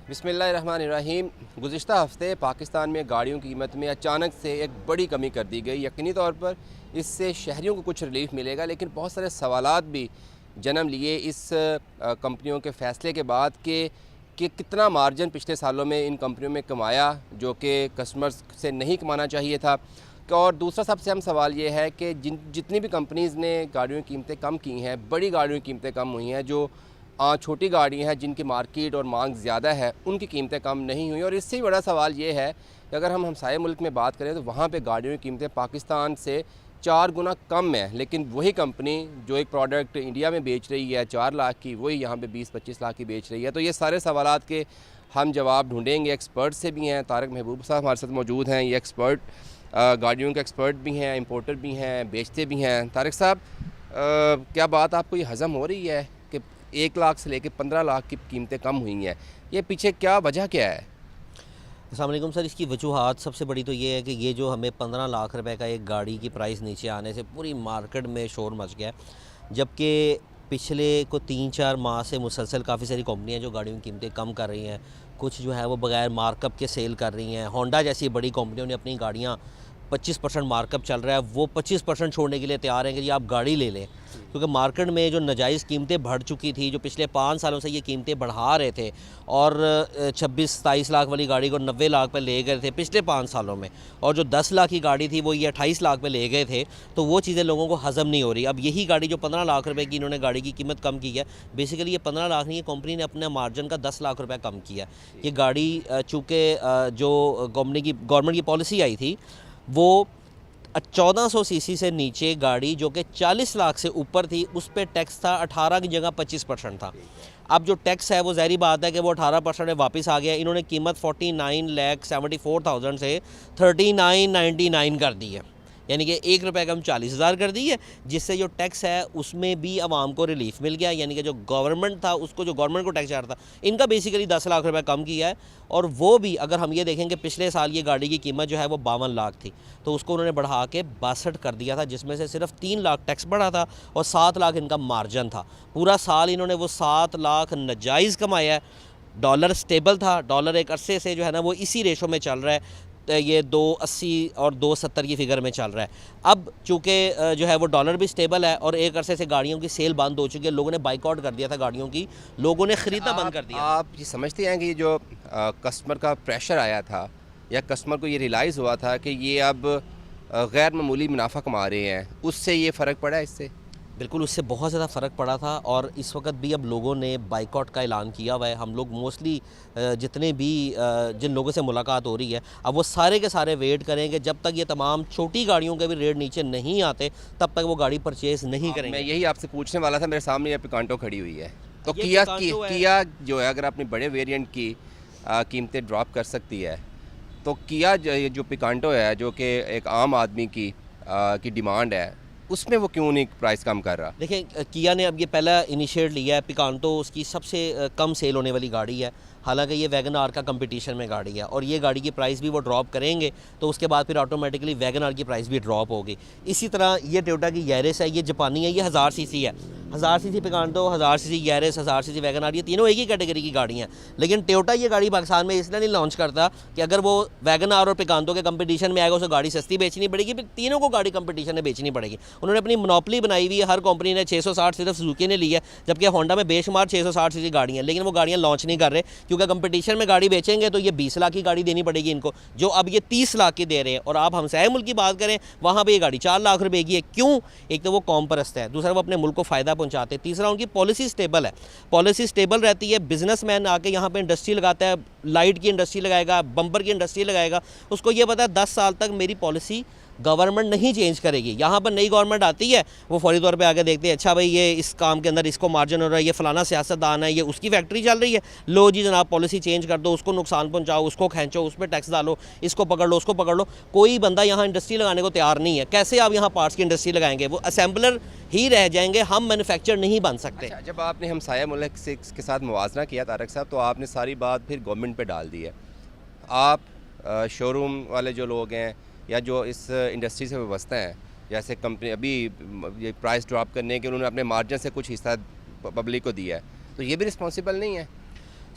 बिस्मिल्लाहिर्रहमानिर्रहीम। गुज़िश्ता हफ़्ते पाकिस्तान में गाड़ियों की कीमत में अचानक से एक बड़ी कमी कर दी गई। यकीनी तौर पर इससे शहरियों को कुछ रिलीफ मिलेगा, लेकिन बहुत सारे सवालात भी जन्म लिए इस कंपनियों के फ़ैसले के बाद कि कितना मार्जिन पिछले सालों में इन कंपनियों में कमाया जो कि कस्टमर्स से नहीं कमाना चाहिए था। और दूसरा सबसे अहम सवाल ये है कि जितनी भी कंपनीज़ ने गाड़ियों की कीमतें कम की हैं, बड़ी गाड़ियों की कीमतें कम हुई हैं, जो छोटी गाड़ियाँ हैं जिनकी मार्केट और मांग ज़्यादा है, उनकी कीमतें कम नहीं हुई। और इससे ही बड़ा सवाल ये है कि अगर हम हमसाये मुल्क में बात करें तो वहाँ पे गाड़ियों की कीमतें पाकिस्तान से 4 गुना कम है, लेकिन वही कंपनी जो एक प्रोडक्ट इंडिया में बेच रही है 4 लाख की, वही यहाँ पे 20-25 लाख की बेच रही है। तो ये सारे सवालात के हम जवाब ढूँढेंगे। एक्सपर्ट से भी हैं, तारक महबूब साहब हमारे साथ मौजूद हैं। ये एक्सपर्ट गाड़ियों के एक्सपर्ट भी हैं, इंपोर्टर भी हैं, बेचते भी हैं। तारक साहब, क्या बात आपको ये हज़म हो रही है कि 1 लाख से लेकर 15 लाख की कीमतें कम हुई हैं? ये पीछे क्या वजह क्या है? अस्सलाम वालेकुम सर। इसकी वजूहात सबसे बड़ी तो ये है कि ये जो हमें 15 लाख रुपए का एक गाड़ी की प्राइस नीचे आने से पूरी मार्केट में शोर मच गया, जबकि पिछले को 3-4 माह से मुसलसल काफ़ी सारी कंपनियां जो गाड़ियों की कीमतें कम कर रही हैं, कुछ जो है वो बगैर मार्कअप के सेल कर रही हैं। होंडा जैसी बड़ी कंपनियों ने अपनी गाड़ियाँ 25% मार्कअप चल रहा है, वो 25% छोड़ने के लिए तैयार हैं कि जी आप गाड़ी ले लें, क्योंकि मार्केट में जो नाजायज़ कीमतें बढ़ चुकी थी, जो पिछले 5 सालों से ये कीमतें बढ़ा रहे थे और 26-27 लाख वाली गाड़ी को 90 लाख पे ले गए थे पिछले 5 सालों में, और जो 10 लाख की गाड़ी थी वो ये 28 लाख पे ले गए थे। तो वो चीज़ें लोगों को हज़म नहीं हो रही। अब यही गाड़ी जो 15 लाख रुपए की इन्होंने गाड़ी की कीमत कम की है, बेसिकली ये 15 लाख नहीं, ये कंपनी ने अपने मार्जिन का 10 लाख रुपये कम किया। ये गाड़ी चूँकि जो गवर्नमेंट की पॉलिसी आई थी वो 1400 सीसी से नीचे गाड़ी जो कि 40 लाख से ऊपर थी, उस पे टैक्स था 18 की जगह 25% था। अब जो टैक्स है वो ज़ाहिर बात है कि वो 18% में वापस आ गया। इन्होंने कीमत 49,74,000 से 39,99 कर दी है, यानी कि 1 रुपये कम 40,000 कर दी है, जिससे जो टैक्स है उसमें भी आवाम को रिलीफ मिल गया। यानी कि जो गवर्नमेंट था उसको, जो गवर्नमेंट को टैक्स जा रहा था, इनका बेसिकली 10 लाख रुपए कम किया है। और वो भी अगर हम ये देखें कि पिछले साल ये गाड़ी की कीमत जो है वो 52 लाख थी, तो उसको उन्होंने बढ़ा के 62 कर दिया था, जिसमें से सिर्फ 3 लाख टैक्स बढ़ा था और 7 लाख इनका मार्जिन था। पूरा साल इन्होंने वो 7 लाख नाजायज़ कमाया है। डॉलर स्टेबल था, डॉलर एक अरसे से जो है ना वो इसी रेशो में चल रहा है, ये 2.80 और 2.70 की फ़िगर में चल रहा है। अब चूँकि जो है वो डॉलर भी स्टेबल है और एक अरसे से गाड़ियों की सेल बंद हो चुकी है, लोगों ने बाइकआउट कर दिया था गाड़ियों की, लोगों ने ख़रीदना बंद कर दिया। आप ये समझते हैं कि जो कस्टमर का प्रेशर आया था या कस्टमर को ये रियलाइज़ हुआ था कि ये अब गैर मामूली मुनाफा कमा रहे हैं, उससे ये फ़र्क पड़ा है इससे? बिल्कुल, उससे बहुत ज़्यादा फ़र्क पड़ा था। और इस वक्त भी अब लोगों ने बाइकआउट का ऐलान किया हुआ है। हम लोग मोस्टली जितने भी जिन लोगों से मुलाकात हो रही है, अब वो सारे के सारे वेट करेंगे जब तक ये तमाम छोटी गाड़ियों के भी रेट नीचे नहीं आते, तब तक वो गाड़ी परचेज़ नहीं करेंगे। मैं यही आपसे पूछने वाला था। मेरे सामने ये पिकांटो खड़ी हुई है, तो ये किया जो है, अगर अपने बड़े वेरिएंट की कीमतें ड्रॉप कर सकती है, तो किया जो पिकांटो है, जो कि एक आम आदमी की डिमांड है, उसमें वो क्यों नहीं प्राइस कम कर रहा? देखें, किया ने अब ये पहला इनिशिएट लिया है। पिकांटो उसकी सबसे कम सेल होने वाली गाड़ी है, हालांकि ये वैगन आर का कंपटीशन में गाड़ी है, और ये गाड़ी की प्राइस भी वो ड्रॉप करेंगे तो उसके बाद फिर ऑटोमेटिकली वैगन आर की प्राइस भी ड्रॉप होगी। इसी तरह ये टोयोटा की यारिस है, ये जापानी है, ये 1000 सीसी है। 1000 cc Picanto, 1000 cc Yaris, 1000 cc wagon R, ये तीनों एक ही कैटेगरी की गाड़ी हैं। लेकिन टोयोटा ये गाड़ी पाकिस्तान में इसलिए नहीं लॉन्च करता कि अगर वो वैगन आर और पिकांटो के कंपटीशन में आएगा उसको गाड़ी सस्ती बेचनी पड़ेगी, फिर तीनों को गाड़ी कंपटीशन में बेचनी पड़ेगी। उन्होंने अपनी मोनोपोली बनाई हुई है, हर कंपनी ने 660 सिर्फ सुजुकी ने ली है, जबकि होंडा में बेशुमार 660 सीसी गाड़ियाँ, लेकिन वो गाड़ियाँ लॉन्च नहीं कर रहे, क्योंकि कंपटीशन में गाड़ी बेचेंगे तो ये 20 लाख की गाड़ी देनी पड़ेगी इनको, जो अब ये 30 लाख की दे रहे हैं। और आप हमसाये मुल्क की बात करें, वहाँ पर ये गाड़ी 4 लाख रुपए की है। क्यों? एक तो वो कौम परस्त है, दूसरा वो अपने मुल्क को फ़ायदा पहुँचाते हैं, तीसरा उनकी पॉलिसी स्टेबल है। पॉलिसी स्टेबल रहती है, बिजनेसमैन आके यहाँ पे इंडस्ट्री लगाता है, लाइट की इंडस्ट्री लगाएगा, बम्पर की इंडस्ट्री लगाएगा, उसको ये पता है 10 साल तक मेरी पॉलिसी गवर्नमेंट नहीं चेंज करेगी। यहाँ पर नई गवर्नमेंट आती है, वो फौरी तौर पे आके देखते हैं, अच्छा भाई ये इस काम के अंदर इसको मार्जिन हो रहा है, ये फलाना सियासतदान है, ये उसकी फैक्ट्री चल रही है, लो जी जनाब पॉलिसी चेंज कर दो, उसको नुकसान पहुँचाओ, उसको खींचो, उस पर टैक्स डालो, इसको पकड़ लो, उसको पकड़ लो। कोई बंदा यहाँ इंडस्ट्री लगाने को तैयार नहीं है। कैसे आप यहाँ पार्ट्स की इंडस्ट्री लगाएंगे? वो असेंबलर ही रह जाएंगे, हम मैन्युफैक्चर नहीं बन सकते। अच्छा, जब आपने हमसाया मुल्क से के साथ मुवाजना किया तारक साहब, तो आपने सारी बात फिर गवर्नमेंट पे डाल दी है। आप शोरूम वाले जो लोग हैं या जो इस इंडस्ट्री से वाबस्ता हैं, जैसे कंपनी अभी ये प्राइस ड्रॉप करने के उन्होंने अपने मार्जिन से कुछ हिस्सा पब्लिक को दिया है, तो ये भी रिस्पॉन्सिबल नहीं है?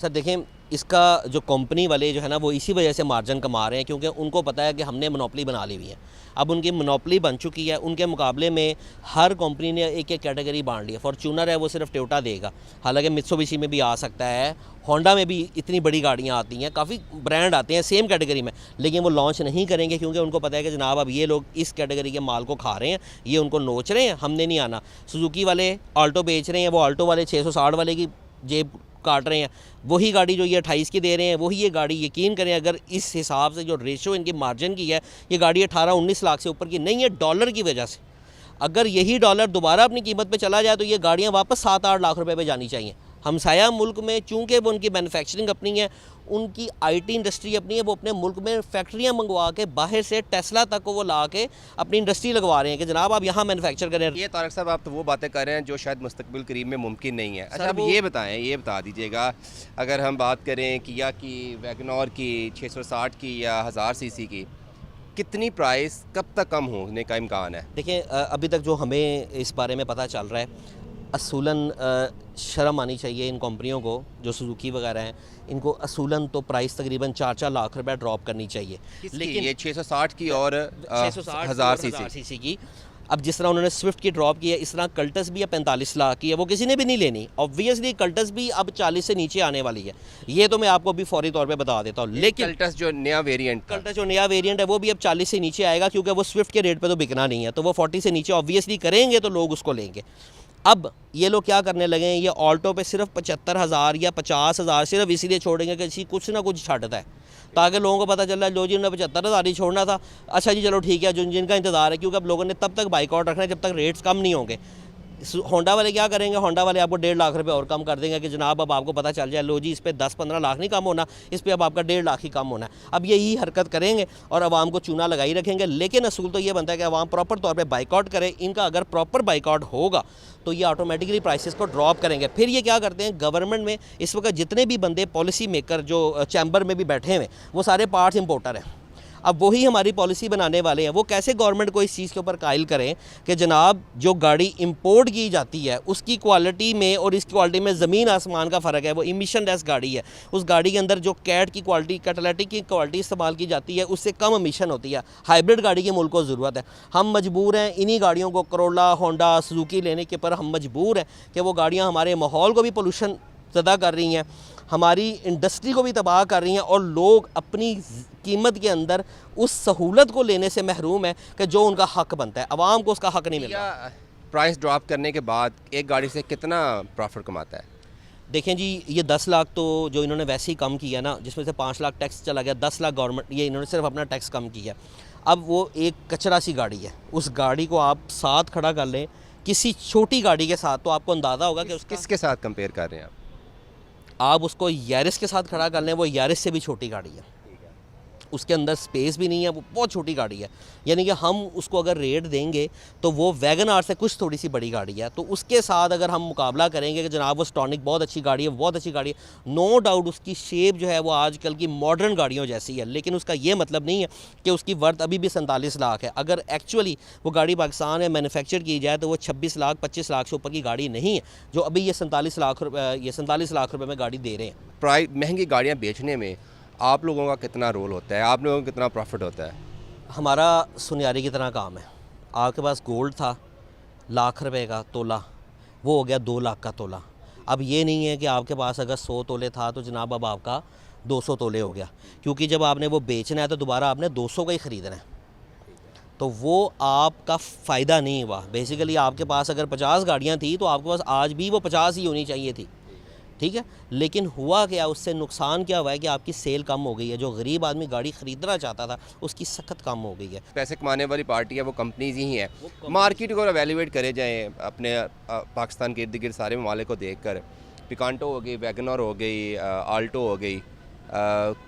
सर देखें, इसका जो कंपनी वाले जो है ना वो इसी वजह से मार्जिन कमा रहे हैं, क्योंकि उनको पता है कि हमने मोनोपोली बना ली हुई है। अब उनकी मोनोपोली बन चुकी है, उनके मुकाबले में हर कंपनी ने एक एक कैटेगरी बांट ली है। फॉर्च्यूनर है वो सिर्फ टोयोटा देगा, हालांकि मित्सुबिशी में भी आ सकता है, होंडा में भी इतनी बड़ी गाड़ियाँ आती हैं, काफ़ी ब्रांड आते हैं सेम कैटेगरी में, लेकिन वो लॉन्च नहीं करेंगे क्योंकि उनको पता है कि जनाब अब ये लोग इस कैटेगरी के माल को खा रहे हैं, ये उनको नोच रहे हैं, हमने नहीं आना। सुजुकी वाले आल्टो बेच रहे हैं, वो आल्टो वाले 660 वाले की जेब काट रहे हैं, वही गाड़ी जो ये 28 की दे रहे हैं वही ये गाड़ी, यकीन करें अगर इस हिसाब से जो रेशो इनकी मार्जिन की है, ये गाड़ी 18-19 लाख से ऊपर की नहीं है डॉलर की वजह से। अगर यही डॉलर दोबारा अपनी कीमत पे चला जाए तो ये गाड़ियाँ वापस 7-8 लाख रुपए पे जानी चाहिए। हमसाया मुल्क में चूँकि वो उनकी मैन्युफैक्चरिंग अपनी है, उनकी आईटी इंडस्ट्री अपनी है, वो अपने मुल्क में फैक्ट्रियाँ मंगवा के बाहर से टेस्ला तक को वो ला के अपनी इंडस्ट्री लगवा रहे हैं कि जनाब आप यहाँ मैन्युफैक्चर करें। ये तारक साहब, आप तो वो बातें कर रहे हैं जो शायद मुस्तकबिल करीब में मुमकिन नहीं है। अच्छा, अब वो- ये बताएं, ये बता दीजिएगा, अगर हम बात करें किया की, वैगनर की, 660 की या 1000 सीसी की, कितनी प्राइस कब तक कम होने का इम्कान है? देखें, अभी तक जो हमें इस बारे में पता चल रहा है, असूलन शर्म आनी चाहिए इन कंपनियों को जो सुजुकी वगैरह हैं, इनको असूलन तो प्राइस तकरीबन 4-4 लाख रुपए ड्रॉप करनी चाहिए। लेकिन ये 660 की और 660 1000 1000 सीसी सीसी की, अब जिस तरह उन्होंने स्विफ्ट की ड्रॉप की है, इस तरह कल्टस भी है 45 लाख की है, वो किसी ने भी नहीं लेनी। ऑब्वियसली कल्टस भी अब 40 से नीचे आने वाली है, ये तो मैं आपको अभी फौरी तौर पे बता देता हूँ। लेकिन कल्टस जो नया वेरिएंट था, कल्टस जो नया वेरिएंट है वो भी अब 40 से नीचे आएगा, क्योंकि वो स्विफ्ट के रेट पे तो बिकना नहीं है, तो वो 40 से नीचे ऑब्वियसली करेंगे तो लोग उसको लेंगे। अब ये लोग क्या करने लगे हैं, ये ऑल्टो पे सिर्फ 75,000 या 50,000 सिर्फ इसीलिए छोड़ेंगे कि इसी कुछ ना कुछ छाटता है, ताकि लोगों को पता चल रहा है लो जी उन्हें 75,000 ही छोड़ना था, अच्छा जी चलो ठीक है, जिनका इंतज़ार है, क्योंकि अब लोगों ने तब तक बाइकआउट रखना है जब तक रेट्स कम नहीं होंगे। होंडा वाले क्या करेंगे, होंडा वाले आपको 1.5 लाख रुपए और कम कर देंगे कि जनाब अब आपको पता चल जाए लो जी इस पे 10-15 लाख नहीं कम होना, इस पे अब आपका 1.5 लाख ही कम होना है। अब यही हरकत करेंगे और आवाम को चूना लगाई रखेंगे, लेकिन असूल तो ये बनता है कि आवाम प्रॉपर तौर पे बाइकआउट करे। इनका अगर प्रॉपर बाइकआउट होगा तो ये ऑटोमेटिकली प्राइसेस को ड्रॉप करेंगे। फिर ये क्या करते हैं, गवर्नमेंट में इस वक्त जितने भी बंदे पॉलिसी मेकर जो चैम्बर में भी बैठे हुए वो सारे पार्ट्स इंपोर्टर हैं। अब वही हमारी पॉलिसी बनाने वाले हैं, वो कैसे गवर्नमेंट को इस चीज़ के ऊपर कायल करें कि जनाब जो गाड़ी इंपोर्ट की जाती है उसकी क्वालिटी में और इसकी क्वालिटी में ज़मीन आसमान का फ़र्क है। वो इमिशन लेस गाड़ी है, उस गाड़ी के अंदर जो कैट की क्वालिटी, कैटालिटिक की क्वालिटी इस्तेमाल की जाती है उससे कम इमिशन होती है। हाइब्रिड गाड़ी की मुल्क को ज़रूरत है। हम मजबूर हैं इन्हीं गाड़ियों को, करोला, होंडा, सुजुकी लेने के पर हम मजबूर हैं कि वो गाड़ियाँ हमारे माहौल को भी पोल्यूशन ज़्यादा कर रही हैं, हमारी इंडस्ट्री को भी तबाह कर रही हैं, और लोग अपनी कीमत के अंदर उस सहूलत को लेने से महरूम है कि जो उनका हक बनता है। आवाम को उसका हक नहीं मिल रहा। प्राइस ड्रॉप करने के बाद एक गाड़ी से कितना प्रॉफिट कमाता है? देखें जी, ये 10 लाख तो जो इन्होंने वैसे ही कम किया ना, जिसमें से 5 लाख टैक्स चला गया, 10 लाख गवर्नमेंट, ये इन्होंने सिर्फ अपना टैक्स कम किया। अब वो एक कचरा सी गाड़ी है, उस गाड़ी को आप साथ खड़ा कर लें किसी छोटी गाड़ी के साथ तो आपको अंदाज़ा होगा कि उसका, किसके साथ कंपेयर कर रहे हैं आप उसको यारिस के साथ खड़ा कर लें, वो यारिस से भी छोटी गाड़ी है, उसके अंदर स्पेस भी नहीं है, वो बहुत छोटी गाड़ी है। यानी कि हम उसको अगर रेट देंगे तो वो वैगन आर से कुछ थोड़ी सी बड़ी गाड़ी है, तो उसके साथ अगर हम मुकाबला करेंगे कि जनाब वो स्टॉनिक बहुत अच्छी गाड़ी है, बहुत अच्छी गाड़ी है, नो डाउट उसकी शेप जो है वो आजकल की मॉडर्न गाड़ियों जैसी है, लेकिन उसका ये मतलब नहीं है कि उसकी वर्थ अभी भी 47 लाख है। अगर एक्चुअली वो गाड़ी पाकिस्तान में मैन्युफैक्चर की जाए तो वो 26 लाख 25 लाख से ऊपर की गाड़ी नहीं है जो अभी ये 47 लाख रुपये में गाड़ी दे रहे हैं। प्राइस महंगी गाड़ियाँ बेचने में आप लोगों का कितना रोल होता है, आप लोगों को कितना प्रॉफिट होता है? हमारा सुनियारी की तरह काम है। आपके पास गोल्ड था लाख रुपए का तोला, वो हो गया 2 लाख का तोला। अब ये नहीं है कि आपके पास अगर 100 तोले था तो जनाब अब आपका 200 तोले हो गया, क्योंकि जब आपने वो बेचना है तो दोबारा आपने 200 का ही ख़रीदना है, तो वो आपका फ़ायदा नहीं हुआ। बेसिकली आपके पास अगर 50 गाड़ियाँ थी तो आपके पास आज भी वो 50 ही होनी चाहिए थी, ठीक है, लेकिन हुआ क्या, उससे नुकसान क्या हुआ है कि आपकी सेल कम हो गई है। जो गरीब आदमी गाड़ी ख़रीदना चाहता था उसकी सख्त कम हो गई है। पैसे कमाने वाली पार्टी है वो कंपनीज ही हैं। मार्केट को एवेल्यूएट करे जाएँ अपने पाकिस्तान के इर्द गिर्द सारे ममालिक को देख कर, पिकांटो हो गई, वैगनर हो गई, आल्टो हो गई,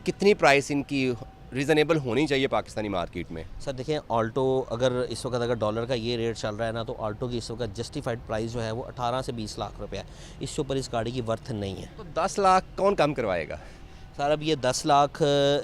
कितनी प्राइस इनकी रीज़नेबल होनी चाहिए पाकिस्तानी मार्केट में? सर देखें, ऑल्टो अगर इस वक्त अगर डॉलर का ये रेट चल रहा है ना, तो ऑल्टो की इस वक्त जस्टिफाइड प्राइस जो है वो 18 से 20 लाख रुपए है। इससे ऊपर इस गाड़ी की वर्थ नहीं है। तो 10 लाख कौन कम करवाएगा? सर अब ये 10 लाख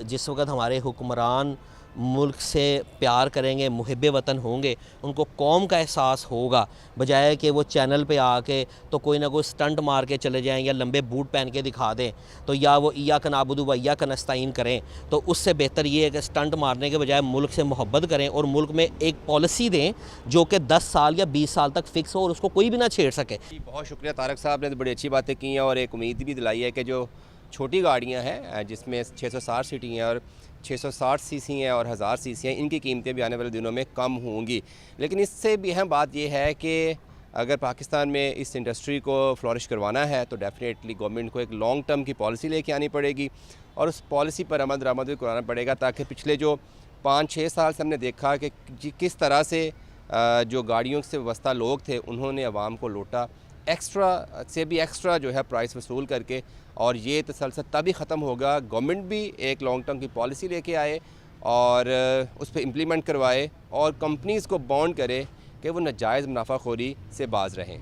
जिस वक्त हमारे हुक्मरान मुल्क से प्यार करेंगे, मुहिब वतन होंगे, उनको कौम का एहसास होगा, बजाय कि वो चैनल पे आके तो कोई ना कोई स्टंट मार के चले जाएं या लंबे बूट पहन के दिखा दें, तो या वो इय्याक नअबुदु व इय्याक नस्तईन करें। तो उससे बेहतर ये है कि स्टंट मारने के बजाय मुल्क से मोहब्बत करें और मुल्क में एक पॉलिसी दें जो कि 10 साल या 20 साल तक फ़िक्स हो और उसको कोई भी ना छेड़ सके। बहुत शुक्रिया तारक साहब ने तो बड़ी अच्छी बातें की हैं और एक उम्मीद भी दिलाई है कि जो छोटी गाड़ियां हैं जिसमें 660 सीटी हैं और 660 सीसी हैं और 1000 सीसी हैं, इनकी कीमतें भी आने वाले दिनों में कम होंगी। लेकिन इससे भी अहम बात यह है कि अगर पाकिस्तान में इस इंडस्ट्री को फ्लॉरिश करवाना है तो डेफ़िनेटली गवर्नमेंट को एक लॉन्ग टर्म की पॉलिसी लेके आनी पड़ेगी और उस पॉलिसी पर अमल दरामद भी कराना पड़ेगा, ताकि पिछले जो 5-6 साल से हमने देखा कि किस तरह से जो गाड़ियों से वाबस्ता लोग थे उन्होंने अवाम को लूटा, एक्स्ट्रा से भी एक्स्ट्रा जो है प्राइस वसूल करके। और ये तसलसल तभी ख़त्म होगा गवर्नमेंट भी एक लॉन्ग टर्म की पॉलिसी लेके आए और उस पर इम्प्लीमेंट करवाए और कंपनीज़ को बॉन्ड करे कि वो नाजायज़ मुनाफाखोरी से बाज रहें।